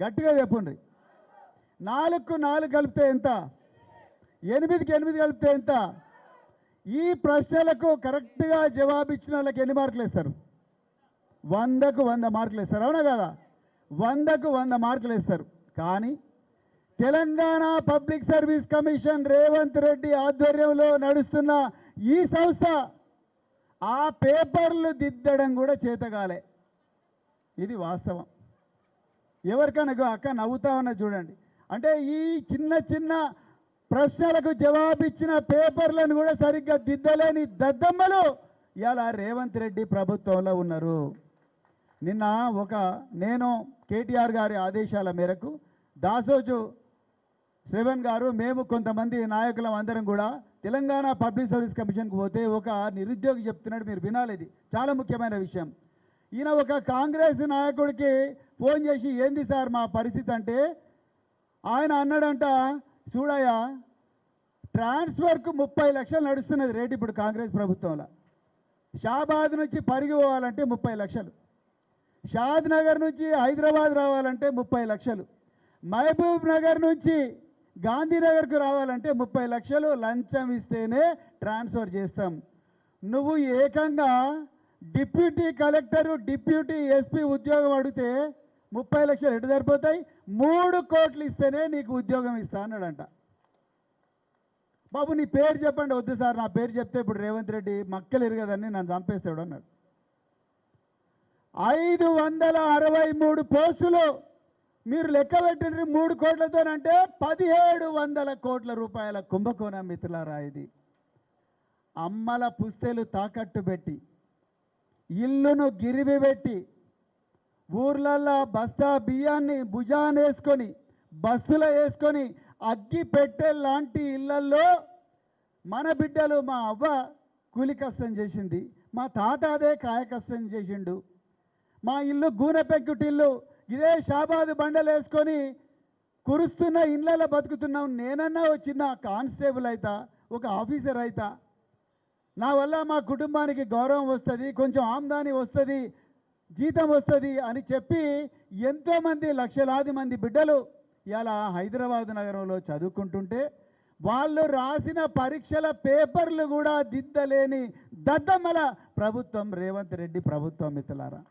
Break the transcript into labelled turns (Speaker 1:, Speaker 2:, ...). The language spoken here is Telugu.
Speaker 1: గట్టిగా చెప్పండి. 4కు 4 కలిపితే ఎంత? 8కి 8 కలిపితే ఎంత? ఈ ప్రశ్నలకు కరెక్ట్గా జవాబిచ్చిన వాళ్ళకి ఎన్ని మార్కులు ఇస్తారు? 100కు 100 మార్కులు ఇస్తారు, అవునా కదా? 100కు 100 మార్కులు ఇస్తారు. కానీ Telangana public service commission Revanth Reddy ఆధ్వర్యంలో నడుస్తున్న ఈ సంస్థ ఆ పేపర్లు దిద్దడం కూడా చేతగాలే. ఇది వాస్తవం. ఎవరికైనా అక్క నవ్వుతా ఉన్నా చూడండి. అంటే ఈ చిన్న చిన్న ప్రశ్నలకు జవాబిచ్చిన పేపర్లను కూడా సరిగ్గా దిద్దలేని దద్దమ్మలు ఇలా రేవంత్ రెడ్డి ప్రభుత్వంలో ఉన్నారు. నిన్న నేను కేటీఆర్ గారి ఆదేశాల మేరకు దాసోజు శ్రవణ్ గారు మేము కొంతమంది నాయకులం అందరం కూడా తెలంగాణ పబ్లిక్ సర్వీస్ కమిషన్కి పోతే ఒక నిరుద్యోగి చెప్తున్నాడు, మీరు వినాలి, ఇది చాలా ముఖ్యమైన విషయం. ఈయన ఒక కాంగ్రెస్ నాయకుడికి ఫోన్ చేసి ఏంది సార్ మా పరిస్థితి అంటే ఆయన అన్నాడంట, చూడయ్యా ట్రాన్స్ఫర్కు 30 లక్షలు నడుస్తున్నది రేటు ఇప్పుడు కాంగ్రెస్ ప్రభుత్వంలో. షాబాద్ నుంచి పరిగి పోవాలంటే 30 లక్షలు, షాద్ నగర్ నుంచి హైదరాబాద్ రావాలంటే 30 లక్షలు, మహబూబ్ నగర్ నుంచి గాంధీనగర్కు రావాలంటే 30 లక్షలు లంచం ఇస్తేనే ట్రాన్స్ఫర్ చేస్తాం. నువ్వు ఏకంగా డిప్యూటీ కలెక్టరు డిప్యూటీ ఎస్పీ ఉద్యోగం అడిగితే 30 లక్షలు ఎటు సరిపోతాయి? 3 కోట్లు ఇస్తేనే నీకు ఉద్యోగం ఇస్తా అన్నాడంట. బాబు నీ పేరు చెప్పండి. వద్దు సార్ నా పేరు చెప్తే ఇప్పుడు రేవంత్ రెడ్డి మక్కలు ఎరగదని నన్ను చంపేస్తాడు అన్నాడు. 563 పోస్టులు మీరు లెక్క పెట్టిన 3 కోట్లతోనంటే 1700 కోట్ల రూపాయల కుంభకోణం మిత్రులారా. ఇది అమ్మల పుస్తెలు తాకట్టు పెట్టి ఇల్లును గిరివి పెట్టి ఊర్లల్లో బస్తా బియ్యాన్ని భుజాన వేసుకొని బస్సులో వేసుకొని అగ్గి పెట్టే లాంటి ఇళ్లల్లో మన బిడ్డలు మా అవ్వ కూలి కష్టం చేసింది, మా తాత అదే కాయ కష్టం చేసిండు, మా ఇల్లు గూనె పెంకుటిల్లు ఇదే షాబాదు బండలు వేసుకొని కురుస్తున్న ఇళ్ళలో బతుకుతున్నాం. నేనన్నా చిన్న కానిస్టేబుల్ అవుతా, ఒక ఆఫీసర్ అవుతా, నా వల్ల మా కుటుంబానికి గౌరవం వస్తుంది, కొంచెం ఆమ్దాని వస్తుంది, జీతం వస్తుంది అని చెప్పి ఎంతోమంది లక్షలాది మంది బిడ్డలు ఇలా హైదరాబాద్ నగరంలో చదువుకుంటుంటే వాళ్ళు రాసిన పరీక్షల పేపర్లు కూడా దిద్దలేని దద్దమ్మల ప్రభుత్వం రేవంత్ రెడ్డి ప్రభుత్వం మిత్రులారా.